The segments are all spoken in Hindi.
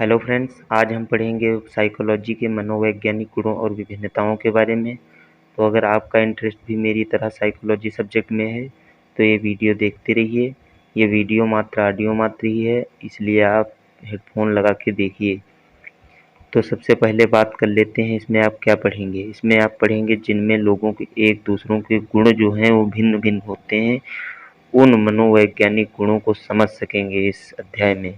हेलो फ्रेंड्स, आज हम पढ़ेंगे साइकोलॉजी के मनोवैज्ञानिक गुणों और विभिन्नताओं के बारे में। तो अगर आपका इंटरेस्ट भी मेरी तरह साइकोलॉजी सब्जेक्ट में है तो ये वीडियो देखते रहिए। ये वीडियो मात्र ऑडियो मात्र ही है, इसलिए आप हेडफोन लगा के देखिए। तो सबसे पहले बात कर लेते हैं इसमें आप क्या पढ़ेंगे। इसमें आप पढ़ेंगे जिनमें लोगों के एक दूसरों के गुण जो हैं वो भिन्न भिन्न होते हैं, उन मनोवैज्ञानिक गुणों को समझ सकेंगे इस अध्याय में।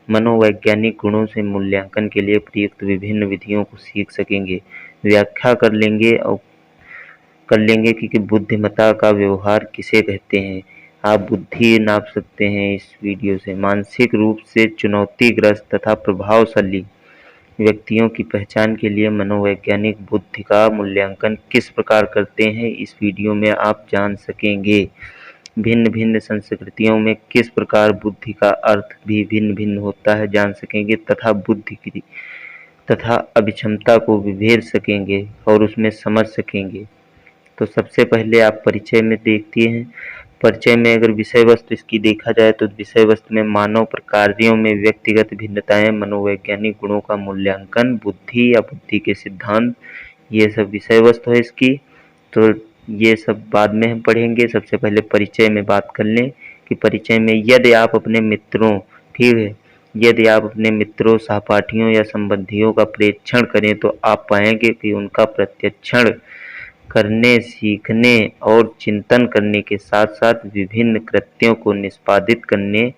मनोवैज्ञानिक गुणों से मूल्यांकन के लिए प्रयुक्त विभिन्न विधियों को सीख सकेंगे। व्याख्या कर लेंगे कि बुद्धिमत्ता का व्यवहार किसे कहते हैं। आप बुद्धि नाप सकते हैं इस वीडियो से। मानसिक रूप से चुनौतीग्रस्त तथा प्रभावशाली व्यक्तियों की पहचान के लिए मनोवैज्ञानिक बुद्धि का मूल्यांकन किस प्रकार करते हैं, इस वीडियो में आप जान सकेंगे। भिन्न भिन्न संस्कृतियों में किस प्रकार बुद्धि का अर्थ भी भिन्न भिन्न होता है जान सकेंगे, तथा बुद्धि की तथा अभिक्षमता को विभेद सकेंगे और उसमें समझ सकेंगे। तो सबसे पहले आप परिचय में देखते हैं। परिचय में अगर विषय वस्तु इसकी देखा जाए तो विषय वस्तु में मानव प्रकारों में व्यक्तिगत भिन्नताएं, मनोवैज्ञानिक गुणों का मूल्यांकन, बुद्धि या बुद्धि के सिद्धांत, ये सब विषय वस्तु है इसकी। तो ये सब बाद में हम पढ़ेंगे। सबसे पहले परिचय में बात कर लें कि परिचय में यदि आप अपने मित्रों, ठीक है, यदि आप अपने मित्रों, सहपाठियों या संबंधियों का प्रेक्षण करें तो आप पाएंगे कि उनका प्रत्यक्षण करने, सीखने और चिंतन करने के साथ साथ विभिन्न कृत्यों को निष्पादित करने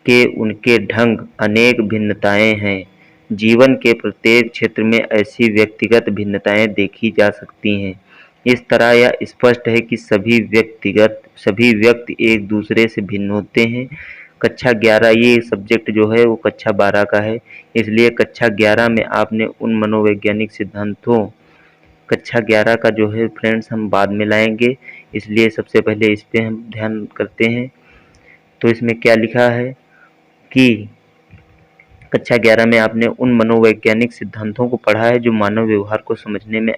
के उनके ढंग अनेक भिन्नताएं हैं। जीवन के प्रत्येक क्षेत्र में ऐसी व्यक्तिगत भिन्नताएं देखी जा सकती हैं। इस तरह यह स्पष्ट है कि सभी व्यक्ति एक दूसरे से भिन्न होते हैं। कक्षा 11, ये सब्जेक्ट जो है वो कक्षा 12 का है, इसलिए कक्षा 11 में आपने उन मनोवैज्ञानिक सिद्धांतों, कक्षा 11 का जो है फ्रेंड्स हम बाद में लाएंगे, इसलिए सबसे पहले इस पे हम ध्यान करते हैं। तो इसमें क्या लिखा है कि कक्षा 11 में आपने उन मनोवैज्ञानिक सिद्धांतों को पढ़ा है जो मानव व्यवहार को समझने में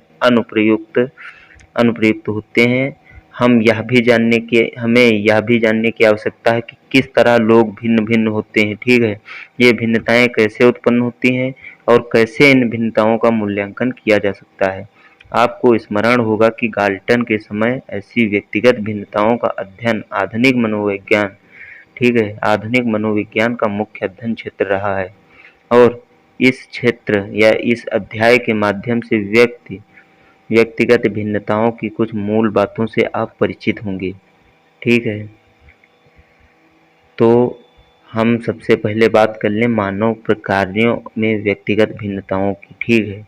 अनुप्रयुक्त होते हैं। हमें यह भी जानने की आवश्यकता है कि किस तरह लोग भिन्न भिन्न होते हैं, ठीक है। ये भिन्नताएं कैसे उत्पन्न होती हैं और कैसे इन भिन्नताओं का मूल्यांकन किया जा सकता है। आपको स्मरण होगा कि गाल्टन के समय ऐसी व्यक्तिगत भिन्नताओं का अध्ययन आधुनिक मनोविज्ञान, ठीक है, आधुनिक मनोविज्ञान का मुख्य अध्ययन क्षेत्र रहा है। और इस क्षेत्र या इस अध्याय के माध्यम से व्यक्तिगत भिन्नताओं की कुछ मूल बातों से आप परिचित होंगे, ठीक है। तो हम सबसे पहले बात कर लें मानव प्रकारों में व्यक्तिगत भिन्नताओं की, ठीक है।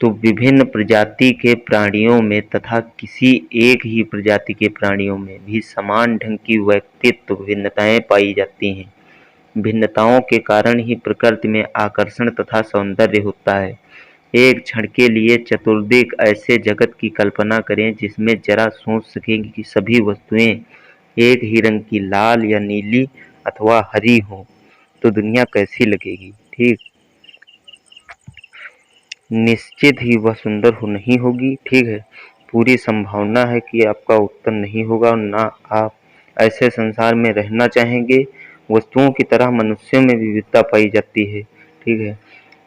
तो विभिन्न प्रजाति के प्राणियों में तथा किसी एक ही प्रजाति के प्राणियों में भी समान ढंग की व्यक्तित्व भिन्नताएं पाई जाती हैं। भिन्नताओं के कारण ही प्रकृति में आकर्षण तथा सौंदर्य होता है। एक क्षण के लिए चतुर्दिक ऐसे जगत की कल्पना करें जिसमें जरा सोच सकें कि सभी वस्तुएं एक ही रंग की, लाल या नीली अथवा हरी हो, तो दुनिया कैसी लगेगी, ठीक। निश्चित ही वह सुंदर नहीं होगी, ठीक है। पूरी संभावना है कि आपका उत्तर नहीं होगा और ना आप ऐसे संसार में रहना चाहेंगे। वस्तुओं की तरह मनुष्यों में विविधता पाई जाती है, ठीक है।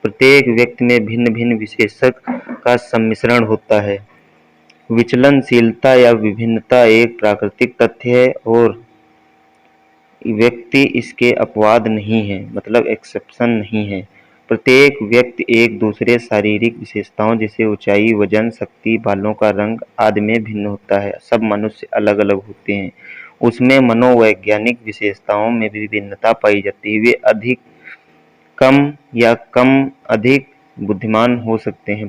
प्रत्येक व्यक्ति में भिन्न भिन्न विशेषक का सम्मिश्रण होता है। विचलनशीलता या विभिन्नता एक प्राकृतिक तथ्य है और व्यक्ति इसके अपवाद नहीं है, मतलब एक्सेप्शन नहीं है। प्रत्येक व्यक्ति एक दूसरे शारीरिक विशेषताओं जैसे ऊंचाई, वजन, शक्ति, बालों का रंग आदि में भिन्न होता है। सब मनुष्य अलग अलग होते हैं। उसमें मनोवैज्ञानिक विशेषताओं में भी भिन्नता पाई जाती है। वे अधिक बुद्धिमान हो सकते हैं,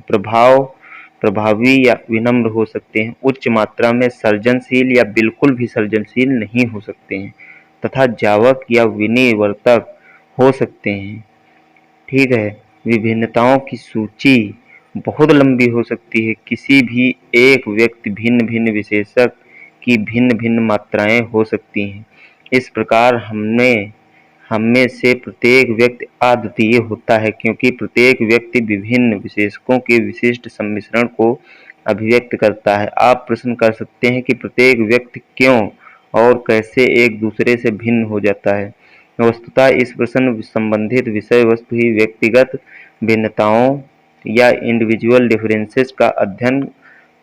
प्रभावी या विनम्र हो सकते हैं, उच्च मात्रा में सृजनशील या बिल्कुल भी सृजनशील नहीं हो सकते हैं, तथा जावक या विनयवर्तक हो सकते हैं, ठीक है। विभिन्नताओं की सूची बहुत लंबी हो सकती है। किसी भी एक व्यक्ति भिन्न भिन्न विशेषक की भिन्न भिन्न मात्राएं हो सकती हैं। इस प्रकार हममें से प्रत्येक व्यक्ति अद्वितीय होता है, क्योंकि प्रत्येक व्यक्ति विभिन्न विशेषकों के विशिष्ट सम्मिश्रण को अभिव्यक्त करता है। आप प्रश्न कर सकते हैं कि प्रत्येक व्यक्ति क्यों और कैसे एक दूसरे से भिन्न हो जाता है। वस्तुतः इस प्रश्न संबंधित विषय वस्तु ही व्यक्तिगत भिन्नताओं या इंडिविजुअल डिफरेंसेस का अध्ययन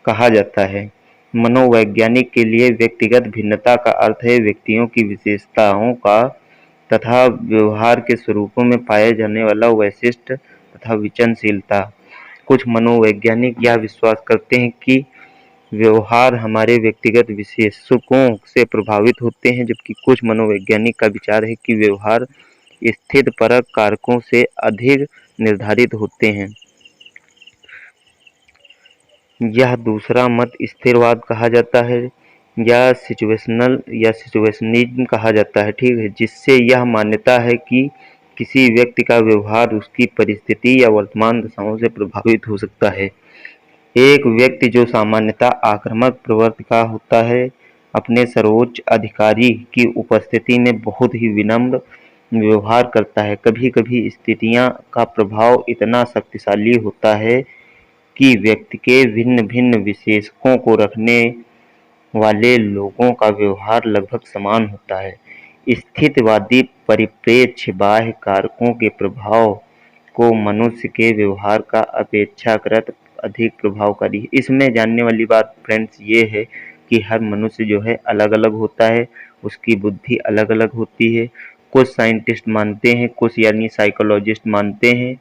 कहा जाता है। मनोवैज्ञानिक के लिए व्यक्तिगत भिन्नता का अर्थ है व्यक्तियों की विशेषताओं का तथा व्यवहार के स्वरूपों में पाया जाने वाला वैशिष्ट्य तथा विचरणशीलता। कुछ मनोवैज्ञानिक यह विश्वास करते हैं कि व्यवहार हमारे व्यक्तिगत विशेषकों से प्रभावित होते हैं, जबकि कुछ मनोवैज्ञानिक का विचार है कि व्यवहार स्थितिपरक कारकों से अधिक निर्धारित होते हैं। यह दूसरा मत स्थिरवाद कहा जाता है या सिचुएशनिज्म कहा जाता है, ठीक है, जिससे यह मान्यता है कि किसी व्यक्ति का व्यवहार उसकी परिस्थिति या वर्तमान दशाओं से प्रभावित हो सकता है। एक व्यक्ति जो सामान्यतः आक्रामक प्रवृत्ति का होता है, अपने सर्वोच्च अधिकारी की उपस्थिति में बहुत ही विनम्र व्यवहार करता है। कभी-कभी स्थितियों का प्रभाव इतना शक्तिशाली होता है कि व्यक्ति के भिन्न-भिन्न विशेषकों को रखने वाले लोगों का व्यवहार लगभग समान होता है। स्थितिवादी परिप्रेक्ष्य बाह्य कारकों के प्रभाव को मनुष्य के व्यवहार का अपेक्षाकृत अधिक प्रभावकारी है। इसमें जानने वाली बात फ्रेंड्स ये है कि हर मनुष्य जो है अलग-अलग होता है, उसकी बुद्धि अलग-अलग होती है। कुछ साइंटिस्ट मानते हैं, कुछ यानी साइकोलॉजिस्ट मानते हैं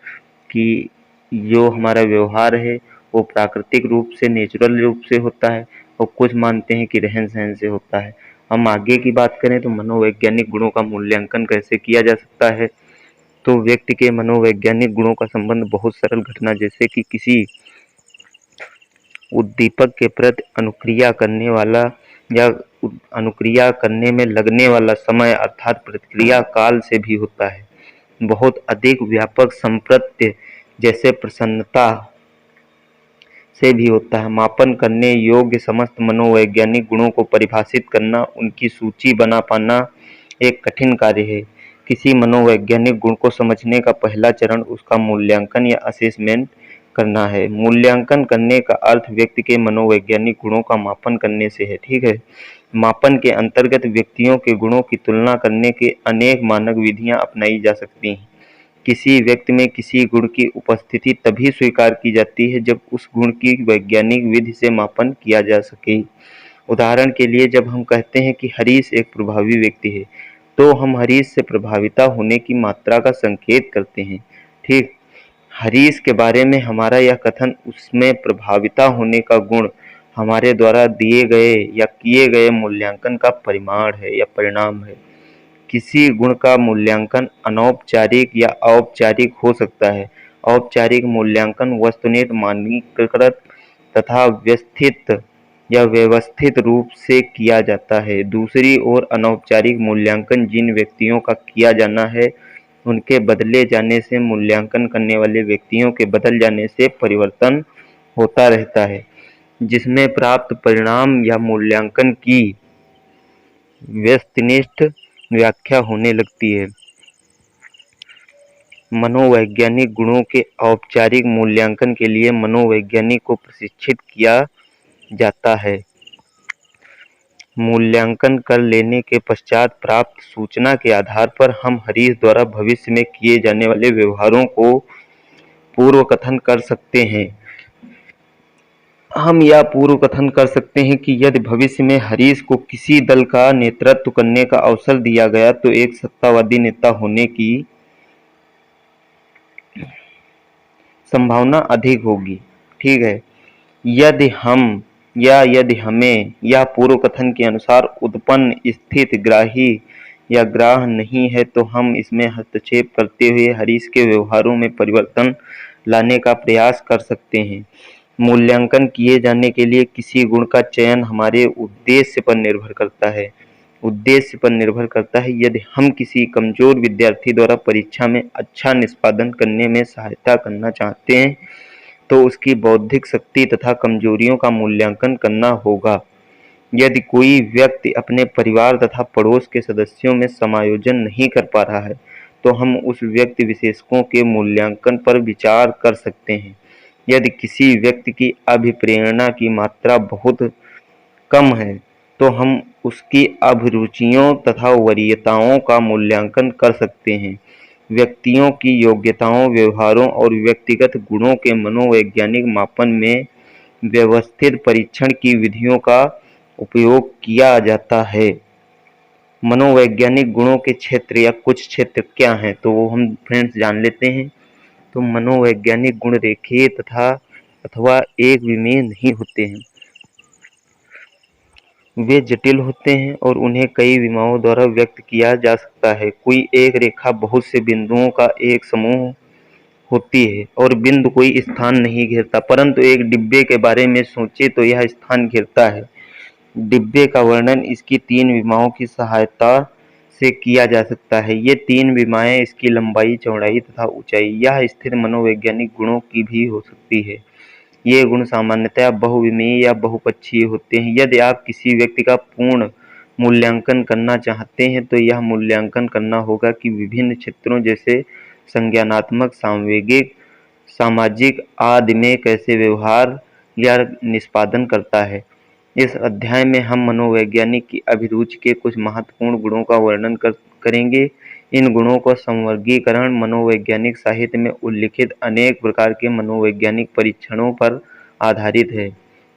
कि जो हमारा व्यवहार है वो प्राकृतिक रूप से नेचुरल रूप से होता है और कुछ मानते हैं कि रहन-सहन से होता है। हम आगे की बात करें तो मनोवैज्ञानिक गुणों का मूल्यांकन कैसे किया जा सकता है, तो व्यक्ति के मनोवैज्ञानिक गुणों का संबंध बहुत सरल घटना जैसे कि किसी उद्दीपक के प्रति अनुक्रिया करने वाला या अनुक्रिया करने में लगने वाला समय अर्थात प्रतिक्रिया काल से भी होता है। बहुत अधिक व्यापक संप्रत्य जैसे प्रसन्नता से भी होता है। मापन करने योग्य समस्त मनोवैज्ञानिक गुणों को परिभाषित करना, उनकी सूची बना पाना एक कठिन कार्य है। किसी मनोवैज्ञानिक गुण को समझने का पहला चरण उसका मूल्यांकन या असेसमेंट करना है। मूल्यांकन करने का अर्थ व्यक्ति के मनोवैज्ञानिक गुणों का मापन करने से है, ठीक है। मापन के अंतर्गत व्यक्तियों के गुणों की तुलना करने के अनेक मानक विधियां अपनाई जा सकती हैं। किसी व्यक्ति में किसी गुण की उपस्थिति तभी स्वीकार की जाती है जब उस गुण की वैज्ञानिक विधि से मापन किया जा सके। उदाहरण के लिए जब हम कहते हैं कि हरीश एक प्रभावी व्यक्ति है, तो हम हरीश से प्रभाविता होने की मात्रा का संकेत करते हैं, ठीक। हरीश के बारे में हमारा यह कथन उसमें प्रभाविता होने का गुण हमारे द्वारा दिए गए या किए गए मूल्यांकन का परिमाण है या परिणाम है। किसी गुण का मूल्यांकन अनौपचारिक या औपचारिक हो सकता है। औपचारिक मूल्यांकन वस्तुनिष्ठ मानकीकृत तथा व्यवस्थित रूप से किया जाता है। दूसरी ओर अनौपचारिक मूल्यांकन जिन व्यक्तियों का किया जाना है उनके बदले जाने से, मूल्यांकन करने वाले व्यक्तियों के बदल जाने से परिवर्तन होता रहता है, जिसमें प्राप्त परिणाम या मूल्यांकन की व्यक्तिनिष्ठ व्याख्या होने लगती है। मनोवैज्ञानिक गुणों के औपचारिक मूल्यांकन के लिए मनोवैज्ञानिक को प्रशिक्षित किया जाता है। मूल्यांकन कर लेने के पश्चात प्राप्त सूचना के आधार पर हम हरीश द्वारा भविष्य में किए जाने वाले व्यवहारों को पूर्व कथन कर सकते हैं। हम यह पूर्व कथन कर सकते हैं कि यदि भविष्य में हरीश को किसी दल का नेतृत्व करने का अवसर दिया गया तो एक सत्तावादी नेता होने की संभावना अधिक होगी, ठीक है। यदि हमें यह पूर्व कथन के अनुसार उत्पन्न स्थिति ग्राही या ग्राह्य नहीं है तो हम इसमें हस्तक्षेप करते हुए हरीश के व्यवहारों में परिवर्तन लाने का प्रयास कर सकते हैं। मूल्यांकन किए जाने के लिए किसी गुण का चयन हमारे उद्देश्य पर निर्भर करता है। यदि हम किसी कमजोर विद्यार्थी द्वारा परीक्षा में अच्छा निष्पादन करने में सहायता करना चाहते हैं तो उसकी बौद्धिक शक्ति तथा कमजोरियों का मूल्यांकन करना होगा। यदि कोई व्यक्ति अपने परिवार तथा पड़ोस के सदस्यों में समायोजन नहीं कर पा रहा है तो हम उस व्यक्ति विशेषकों के मूल्यांकन पर विचार कर सकते हैं। यदि किसी व्यक्ति की अभिप्रेरणा की मात्रा बहुत कम है तो हम उसकी अभिरुचियों तथा वरीयताओं का मूल्यांकन कर सकते हैं। व्यक्तियों की योग्यताओं, व्यवहारों और व्यक्तिगत गुणों के मनोवैज्ञानिक मापन में व्यवस्थित परीक्षण की विधियों का उपयोग किया जाता है। मनोवैज्ञानिक गुणों के क्षेत्र या कुछ क्षेत्र क्या हैं, तो वो हम फ्रेंड्स जान लेते हैं। तो मनोवैज्ञानिक गुण रेखीय तथा अथवा एक विमीय नहीं होते हैं। वे जटिल होते हैं और उन्हें कई विमाओं द्वारा व्यक्त किया जा सकता है। कोई एक रेखा बहुत से बिंदुओं का एक समूह होती है और बिंदु कोई स्थान नहीं घेरता, परंतु एक डिब्बे के बारे में सोचें तो यह स्थान घेरता है। डिब्बे का वर्णन इसकी तीन विमाओं की सहायता से किया जा सकता है। ये तीन विमाएं इसकी लंबाई, चौड़ाई तथा ऊंचाई। यह स्थिति मनोवैज्ञानिक गुणों की भी हो सकती है। ये गुण सामान्यतया बहुविमीय या बहुपक्षीय होते हैं। यदि आप किसी व्यक्ति का पूर्ण मूल्यांकन करना चाहते हैं तो यह मूल्यांकन करना होगा कि विभिन्न क्षेत्रों जैसे संज्ञानात्मक, सांवेगिक, सामाजिक आदि में कैसे व्यवहार या निष्पादन करता है। इस अध्याय में हम मनोवैज्ञानिक की अभिरुचि के कुछ महत्वपूर्ण गुणों का वर्णन करेंगे। इन गुणों का संवर्गीकरण मनोवैज्ञानिक साहित्य में उल्लिखित अनेक प्रकार के मनोवैज्ञानिक परीक्षणों पर आधारित है।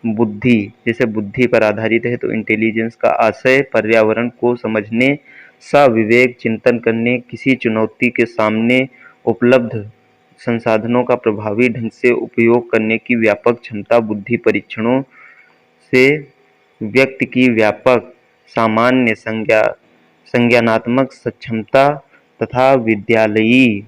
बुद्धि, जैसे बुद्धि पर आधारित है तो इंटेलिजेंस का आशय पर्यावरण को समझने, सविवेक चिंतन करने, किसी चुनौती के सामने उपलब्ध संसाधनों का प्रभावी ढंग से उपयोग करने की व्यापक क्षमता। बुद्धि परीक्षणों से व्यक्ति की व्यापक सामान्य संज्ञानात्मक सक्षमता तथा विद्यालयी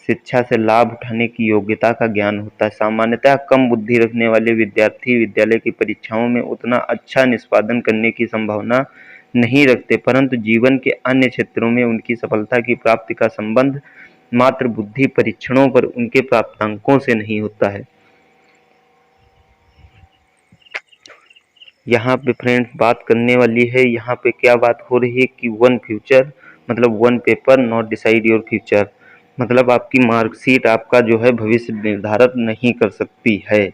शिक्षा से लाभ उठाने की योग्यता का ज्ञान होता है। सामान्यतः कम बुद्धि रखने वाले विद्यार्थी विद्यालय की परीक्षाओं में उतना अच्छा निष्पादन करने की संभावना नहीं रखते, परंतु जीवन के अन्य क्षेत्रों में उनकी सफलता की प्राप्ति का संबंध मात्र बुद्धि परीक्षणों पर उनके प्राप्तांकों से नहीं होता है। यहाँ पे फ्रेंड्स बात करने वाली है, यहाँ पे क्या बात हो रही है कि वन फ्यूचर मतलब one paper not decide your future, मतलब आपकी मार्कशीट आपका जो है भविष्य निर्धारित नहीं कर सकती है।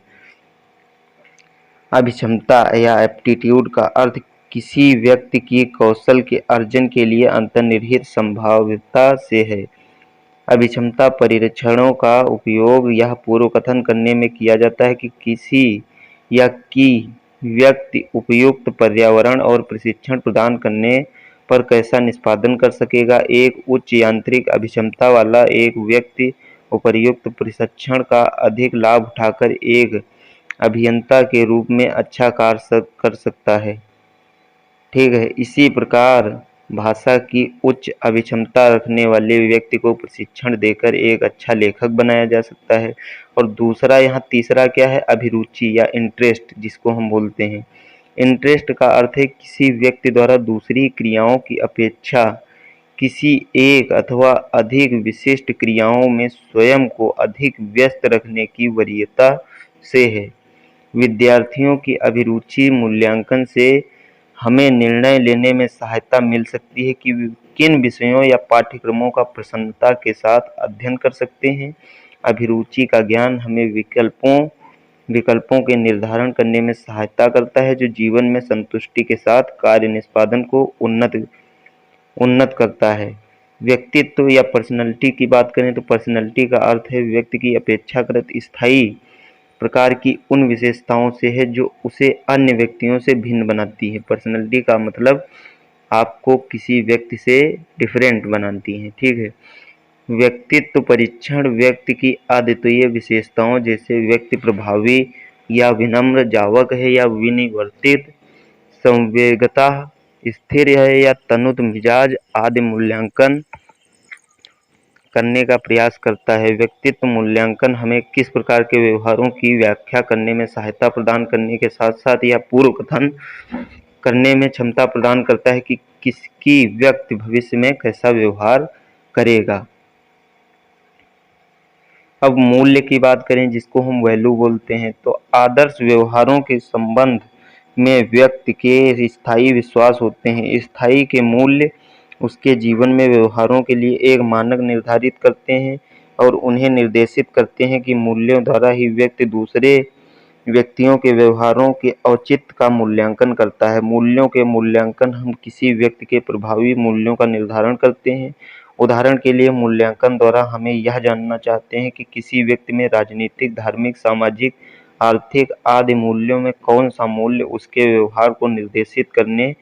अभिक्षमता या एप्टीट्यूड का अर्थ किसी व्यक्ति की कौशल के अर्जन के लिए अंतर्निहित संभाव्यता से है। अभिक्षमता परीक्षणों का उपयोग यह पूर्व कथन करने में किया जाता है कि किसी या की व्यक्ति उपयुक्त पर्यावरण और प्रशिक्षण प्रदान करने पर कैसा निष्पादन कर सकेगा। एक उच्च यांत्रिक अभिक्षमता वाला एक व्यक्ति उपर्युक्त प्रशिक्षण का अधिक लाभ उठाकर एक अभियंता के रूप में अच्छा कार्य कर सकता है। ठीक है, इसी प्रकार भाषा की उच्च अभिक्षमता रखने वाले व्यक्ति को प्रशिक्षण देकर एक अच्छा लेखक बनाया जा सकता है। और दूसरा यहाँ तीसरा क्या है, अभिरुचि या इंटरेस्ट जिसको हम बोलते हैं। इंटरेस्ट का अर्थ है किसी व्यक्ति द्वारा दूसरी क्रियाओं की अपेक्षा किसी एक अथवा अधिक विशिष्ट क्रियाओं में स्वयं को अधिक व्यस्त रखने की वरीयता से है। विद्यार्थियों की अभिरुचि मूल्यांकन से हमें निर्णय लेने में सहायता मिल सकती है कि किन विषयों या पाठ्यक्रमों का प्रसन्नता के साथ अध्ययन कर सकते हैं। अभिरुचि का ज्ञान हमें विकल्पों के निर्धारण करने में सहायता करता है, जो जीवन में संतुष्टि के साथ कार्य निष्पादन को उन्नत करता है। व्यक्तित्व या पर्सनैलिटी की बात करें तो पर्सनैलिटी का अर्थ है व्यक्ति की अपेक्षाकृत स्थायी प्रकार की उन विशेषताओं से है जो उसे अन्य व्यक्तियों से भिन्न बनाती है। पर्सनैलिटी का मतलब आपको किसी व्यक्ति से डिफरेंट बनाती है। ठीक है, व्यक्तित्व परीक्षण व्यक्ति की अद्वितीय विशेषताओं जैसे व्यक्ति प्रभावी या विनम्र, जावक है या विनिवर्तित, संवेगता स्थिर है या तनुत मिजाज आदि मूल्यांकन करने का प्रयास करता है। व्यक्तित्व मूल्यांकन हमें किस प्रकार के व्यवहारों की व्याख्या करने में सहायता प्रदान करने के साथ साथ यह पूर्व कथन करने में क्षमता प्रदान करता है कि किसकी व्यक्ति भविष्य में कैसा व्यवहार करेगा। अब मूल्य की बात करें जिसको हम वैल्यू बोलते हैं, तो आदर्श व्यवहारों के संबंध में व्यक्ति के स्थायी विश्वास होते हैं। स्थायी के मूल्य उसके जीवन में व्यवहारों के लिए एक मानक निर्धारित करते हैं और उन्हें निर्देशित करते हैं कि मूल्यों द्वारा ही व्यक्ति दूसरे व्यक्तियों के व्यवहारों के औचित्य का मूल्यांकन करता है। मूल्यों के मूल्यांकन हम किसी व्यक्ति के प्रभावी मूल्यों का निर्धारण करते हैं। उदाहरण के लिए मूल्यांकन द्वारा हमें यह जानना चाहते हैं कि किसी व्यक्ति में राजनीतिक, धार्मिक, सामाजिक, आर्थिक आदि मूल्यों में कौन सा मूल्य उसके व्यवहार को निर्देशित करने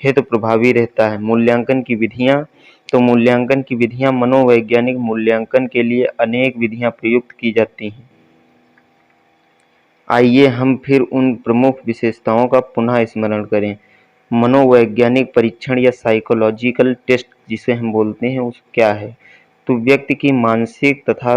हेतु प्रभावी रहता है। मूल्यांकन की विधियाँ तो मूल्यांकन की विधियाँ मनोवैज्ञानिक मूल्यांकन के लिए अनेक विधियाँ प्रयुक्त की जाती हैं। आइए हम फिर उन प्रमुख विशेषताओं का पुनः स्मरण करें। मनोवैज्ञानिक परीक्षण या साइकोलॉजिकल टेस्ट जिसे हम बोलते हैं उस क्या है? तो व्यक्ति की मानसिक तथा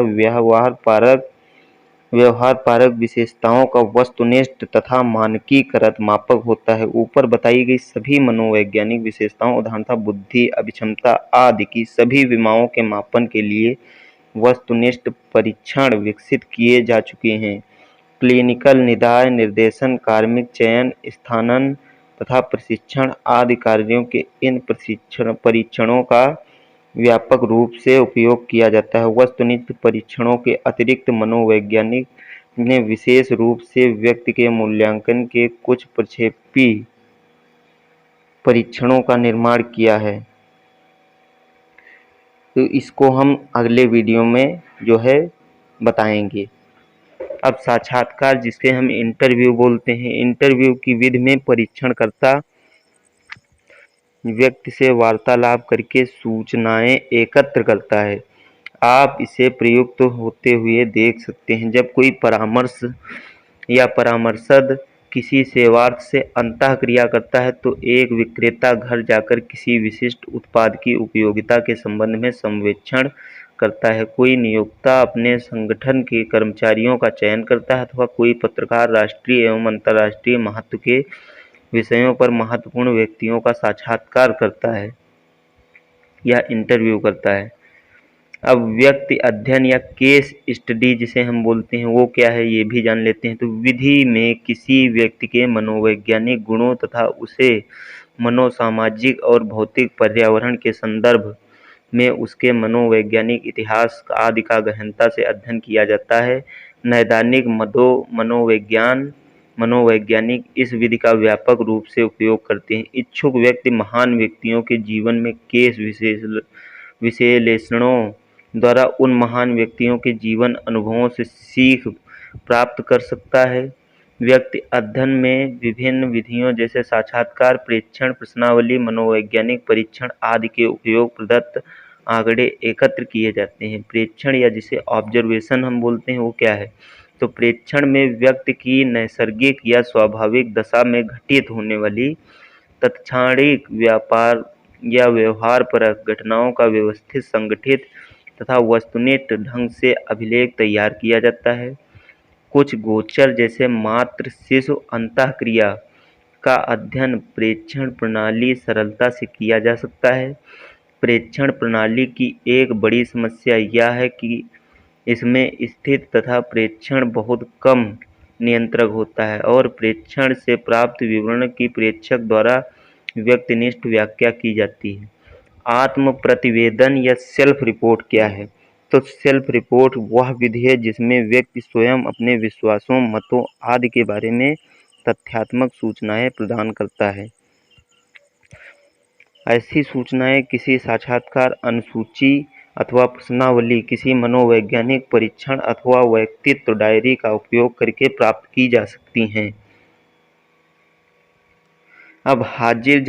व्यवहार परक विशेषताओं का वस्तुनिष्ठ तथा मानकीकृत मापक होता है। ऊपर बताई गई सभी मनोवैज्ञानिक विशेषताओं उदाहरणतः बुद्धि, अभिक्षमता आदि की सभी विमाओं के मापन के लिए वस्तुनिष्ठ परीक्षण विकसित किए जा चुके हैं। क्लिनिकल निदान, निर्देशन, कार्मिक चयन, स्थानन तथा प्रशिक्षण आदि कार्यों के इन परीक्षणों का व्यापक रूप से उपयोग किया जाता है। वस्तुनिष्ठ परीक्षणों के अतिरिक्त मनोवैज्ञानिक ने विशेष रूप से व्यक्ति के मूल्यांकन के कुछ प्रक्षेपी परीक्षणों का निर्माण किया है। तो इसको हम अगले वीडियो में जो है बताएंगे। अब साक्षात्कार जिसके हम इंटरव्यू बोलते हैं। इंटरव्यू की विधि में परीक्षणकर्ता व्यक्ति से वार्तालाप करके सूचनाएं एकत्र करता है। आप इसे प्रयुक्त होते हुए देख सकते हैं जब कोई परामर्श या परामर्शद किसी सेवार्थ से अंतःक्रिया करता है तो एक विक्रेता घर जाकर किसी विशिष्ट उत्पाद की उपयोगिता के संबंध में सर्वेक्षण करता है। कोई नियोक्ता अपने संगठन के कर्मचारियों का चयन करता है अथवा कोई पत्रकार राष्ट्रीय एवं अंतर्राष्ट्रीय महत्व के विषयों पर महत्वपूर्ण व्यक्तियों का साक्षात्कार करता है या इंटरव्यू करता है। अब व्यक्ति अध्ययन या केस स्टडी जिसे हम बोलते हैं वो क्या है ये भी जान लेते हैं। तो विधि में किसी व्यक्ति के मनोवैज्ञानिक गुणों तथा उसे मनोसामाजिक और भौतिक पर्यावरण के संदर्भ में उसके मनोवैज्ञानिक इतिहास आदि का गहनता से अध्ययन किया जाता है। नैदानिक मनोवैज्ञानिक इस विधि का व्यापक रूप से उपयोग करते हैं। इच्छुक व्यक्ति महान व्यक्तियों के जीवन में केस विश्लेषणों द्वारा उन महान व्यक्तियों के जीवन अनुभवों से सीख प्राप्त कर सकता है। व्यक्ति अध्ययन में विभिन्न विधियों जैसे साक्षात्कार, प्रेक्षण, प्रश्नावली, मनोवैज्ञानिक परीक्षण आदि के उपयोग प्रदत्त आंकड़े एकत्र किए जाते हैं। प्रेक्षण या जिसे ऑब्जर्वेशन हम बोलते हैं वो क्या है? तो प्रेक्षण में व्यक्ति की नैसर्गिक या स्वाभाविक दशा में घटित होने वाली तत्क्षणिक व्यापार या व्यवहार परक घटनाओं का व्यवस्थित, संगठित तथा वस्तुनिष्ठ ढंग से अभिलेख तैयार किया जाता है। कुछ गोचर जैसे मातृ शिशु अंतःक्रिया का अध्ययन प्रेक्षण प्रणाली सरलता से किया जा सकता है। प्रेक्षण प्रणाली की एक बड़ी समस्या यह है कि इसमें स्थित तथा प्रेक्षण बहुत कम नियंत्रक होता है और प्रेक्षण से प्राप्त विवरण की प्रेक्षक द्वारा व्यक्तिनिष्ठ व्याख्या की जाती है। आत्म प्रतिवेदन या सेल्फ रिपोर्ट क्या है? तो सेल्फ रिपोर्ट वह विधि है जिसमें व्यक्ति स्वयं अपने विश्वासों, मतों आदि के बारे में तथ्यात्मक सूचनाएं प्रदान करता है। ऐसी सूचनाएं किसी साक्षात्कार, अनुसूची अथवा प्रश्नावली, किसी मनोवैज्ञानिक परीक्षण अथवा व्यक्तित्व डायरी का उपयोग करके प्राप्त की जा सकती हैं। अब हाजिर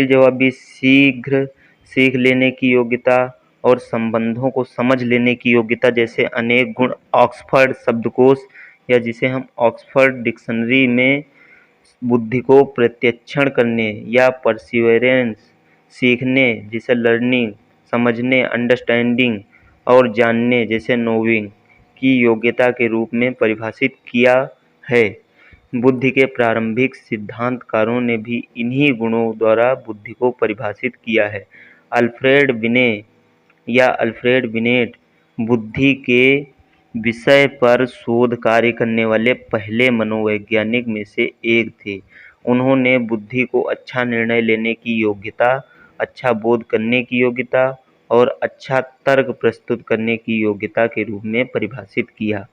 जवाबी शीघ्र सीख लेने की योग्यता और संबंधों को समझ लेने की योग्यता जैसे अनेक गुण ऑक्सफोर्ड शब्दकोश या जिसे हम ऑक्सफोर्ड डिक्शनरी में बुद्धि को प्रत्यक्षण करने या परसिवरेंस सीखने जिसे लर्निंग, समझने अंडरस्टैंडिंग और जानने जैसे नोविंग की योग्यता के रूप में परिभाषित किया है। बुद्धि के प्रारंभिक सिद्धांतकारों ने भी इन्हीं गुणों द्वारा बुद्धि को परिभाषित किया है। अल्फ्रेड बिनेट बुद्धि के विषय पर शोध कार्य करने वाले पहले मनोवैज्ञानिक में से एक थे। उन्होंने बुद्धि को अच्छा निर्णय लेने की योग्यता, अच्छा बोध करने की योग्यता और अच्छा तर्क प्रस्तुत करने की योग्यता के रूप में परिभाषित किया।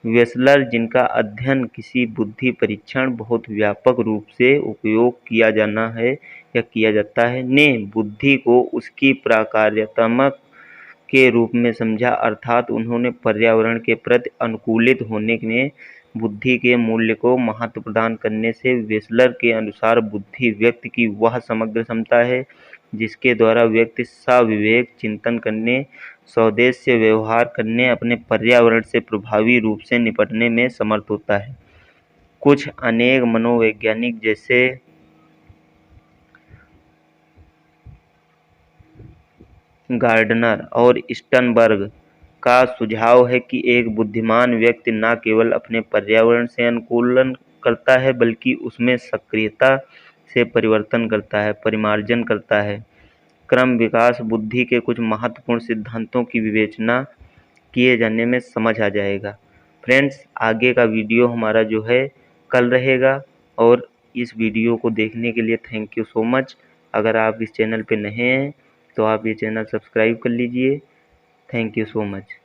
वेसलर, जिनका अध्ययन किसी बुद्धि परीक्षण बहुत व्यापक रूप से उपयोग किया जाना है या किया जाता है, ने बुद्धि को उसकी प्रकार्यात्मक के रूप में समझा, अर्थात उन्होंने पर्यावरण के प्रति अनुकूलित होने में बुद्धि के मूल्य को महत्व प्रदान करने से वेसलर के अनुसार बुद्धि व्यक्ति की वह समग्र क्षमता है जिसके द्वारा व्यक्ति सविवेक चिंतन करने, सौदेश्य व्यवहार करने, अपने पर्यावरण से प्रभावी रूप से निपटने में समर्थ होता है। कुछ अनेक मनोवैज्ञानिक जैसे गार्डनर और स्टर्नबर्ग का सुझाव है कि एक बुद्धिमान व्यक्ति न केवल अपने पर्यावरण से अनुकूलन करता है बल्कि उसमें सक्रियता से परिमार्जन करता है। क्रम विकास बुद्धि के कुछ महत्वपूर्ण सिद्धांतों की विवेचना किए जाने में समझ आ जाएगा। फ्रेंड्स, आगे का वीडियो हमारा जो है कल रहेगा और इस वीडियो को देखने के लिए थैंक यू सो मच। अगर आप इस चैनल पे नए हैं तो आप ये चैनल सब्सक्राइब कर लीजिए। Thank you so much.